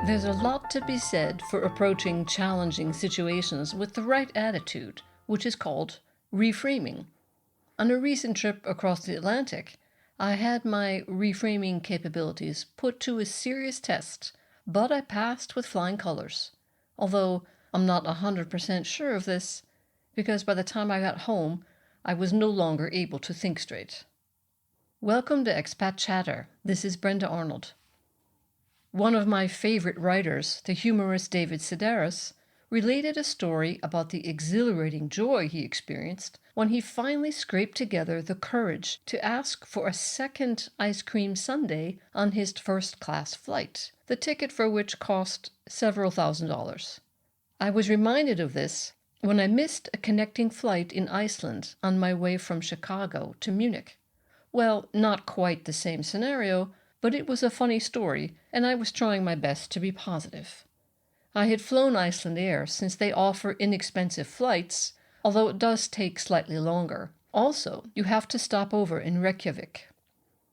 There's a lot to be said for approaching challenging situations with the right attitude, which is called reframing. On a recent trip across the Atlantic, I had my reframing capabilities put to a serious test, but I passed with flying colors. Although I'm not 100% sure of this, because by the time I got home, I was no longer able to think straight. Welcome to Expat Chatter. This is Brenda Arnold. One of my favorite writers, the humorist David Sedaris, related a story about the exhilarating joy he experienced when he finally scraped together the courage to ask for a second ice cream sundae on his first-class flight, the ticket for which cost several $1,000s. I was reminded of this when I missed a connecting flight in Iceland on my way from Chicago to Munich. Well, not quite the same scenario, but it was a funny story, and I was trying my best to be positive. I had flown Icelandair since they offer inexpensive flights, although it does take slightly longer. Also, you have to stop over in Reykjavik.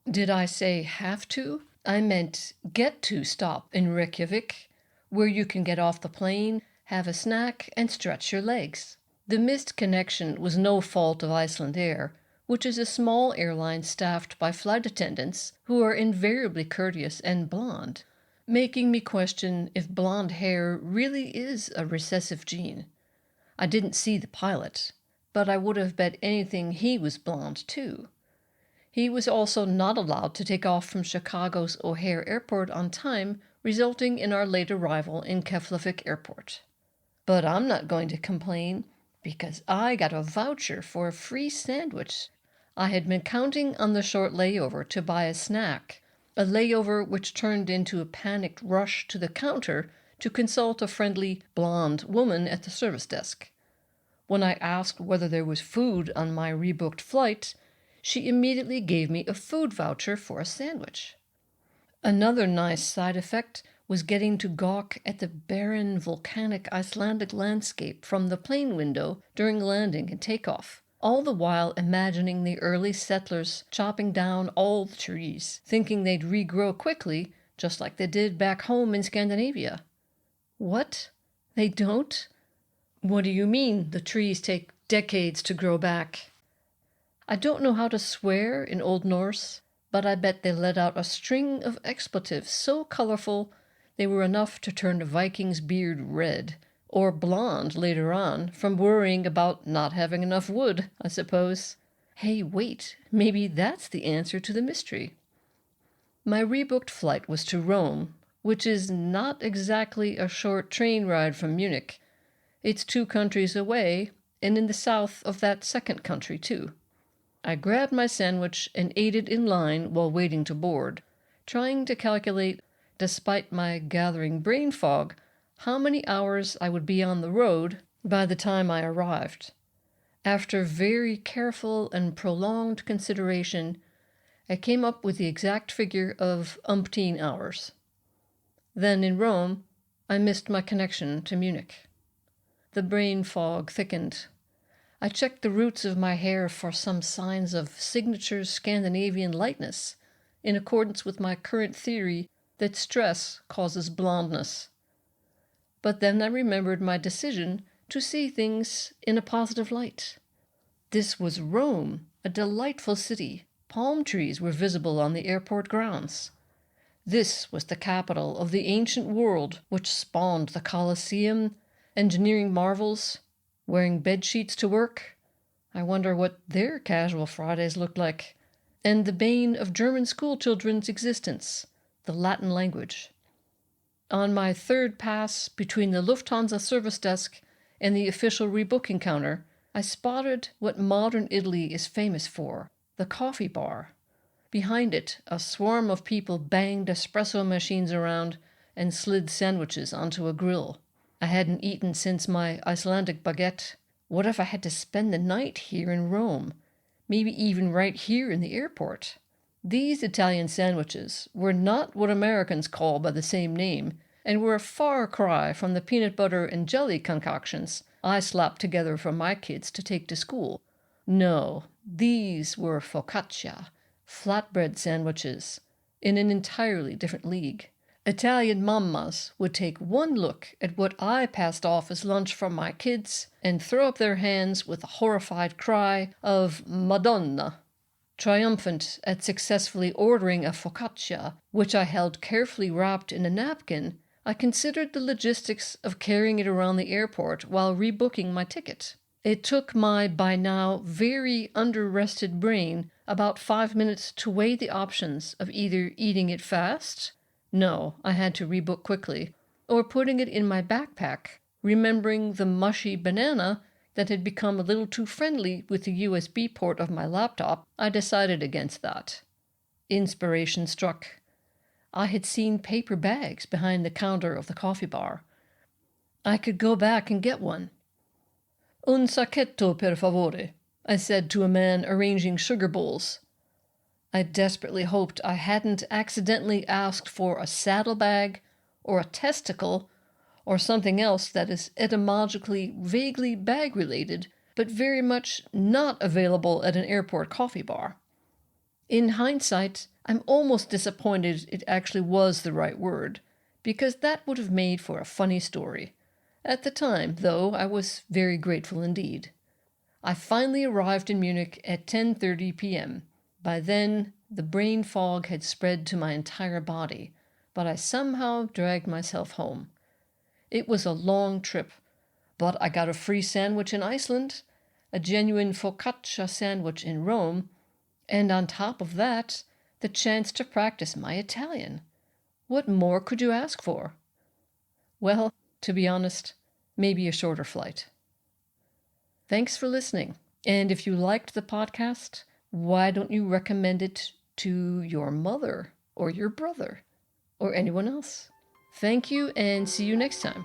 Did I say have to? I meant get to stop in Reykjavik, where you can get off the plane, have a snack, and stretch your legs. The missed connection was no fault of Icelandair, which is a small airline staffed by flight attendants who are invariably courteous and blonde, making me question if blonde hair really is a recessive gene. I didn't see the pilot, but I would have bet anything he was blonde too. He was also not allowed to take off from Chicago's O'Hare Airport on time, resulting in our late arrival in Keflavik Airport. But I'm not going to complain, because I got a voucher for a free sandwich. I had been counting on the short layover to buy a snack, a layover which turned into a panicked rush to the counter to consult a friendly, blonde woman at the service desk. When I asked whether there was food on my rebooked flight, she immediately gave me a food voucher for a sandwich. Another nice side effect was getting to gawk at the barren, volcanic Icelandic landscape from the plane window during landing and takeoff, all the while imagining the early settlers chopping down all the trees, thinking they'd regrow quickly, just like they did back home in Scandinavia. What? They don't? What do you mean the trees take decades to grow back? I don't know how to swear in Old Norse, but I bet they let out a string of expletives so colorful they were enough to turn a Viking's beard red, or blonde later on, from worrying about not having enough wood, I suppose. Hey, wait, maybe that's the answer to the mystery. My rebooked flight was to Rome, which is not exactly a short train ride from Munich. It's 2 countries away, and in the south of that second country, too. I grabbed my sandwich and ate it in line while waiting to board, trying to calculate, despite my gathering brain fog, how many hours I would be on the road by the time I arrived. After very careful and prolonged consideration, I came up with the exact figure of umpteen hours. Then in Rome, I missed my connection to Munich. The brain fog thickened. I checked the roots of my hair for some signs of signature Scandinavian lightness, in accordance with my current theory that stress causes blondness. But then I remembered my decision to see things in a positive light. This was Rome, a delightful city. Palm trees were visible on the airport grounds. This was the capital of the ancient world which spawned the Colosseum, engineering marvels, wearing bedsheets to work. I wonder what their casual Fridays looked like. And the bane of German schoolchildren's existence, the Latin language. On my third pass between the Lufthansa service desk and the official rebooking counter, I spotted what modern Italy is famous for, the coffee bar. Behind it, a swarm of people banged espresso machines around and slid sandwiches onto a grill. I hadn't eaten since my Icelandic baguette. What if I had to spend the night here in Rome? Maybe even right here in the airport? These Italian sandwiches were not what Americans call by the same name, and were a far cry from the peanut butter and jelly concoctions I slapped together for my kids to take to school. No, these were focaccia, flatbread sandwiches, in an entirely different league. Italian mammas would take one look at what I passed off as lunch from my kids and throw up their hands with a horrified cry of Madonna. Triumphant at successfully ordering a focaccia, which I held carefully wrapped in a napkin, I considered the logistics of carrying it around the airport while rebooking my ticket. It took my by now very under-rested brain about 5 minutes to weigh the options of either eating it fast — no, I had to rebook quickly — or putting it in my backpack, remembering the mushy banana that had become a little too friendly with the USB port of my laptop. I decided against that. Inspiration struck. I had seen paper bags behind the counter of the coffee bar. I could go back and get one. Un sacchetto, per favore, I said to a man arranging sugar bowls. I desperately hoped I hadn't accidentally asked for a saddlebag or a testicle or something else that is etymologically vaguely bag-related, but very much not available at an airport coffee bar. In hindsight, I'm almost disappointed it actually was the right word, because that would have made for a funny story. At the time, though, I was very grateful indeed. I finally arrived in Munich at 10:30 p.m. By then, the brain fog had spread to my entire body, but I somehow dragged myself home. It was a long trip, but I got a free sandwich in Iceland, a genuine focaccia sandwich in Rome, and on top of that, the chance to practice my Italian. What more could you ask for? Well, to be honest, maybe a shorter flight. Thanks for listening. And if you liked the podcast, why don't you recommend it to your mother or your brother or anyone else? Thank you, and see you next time.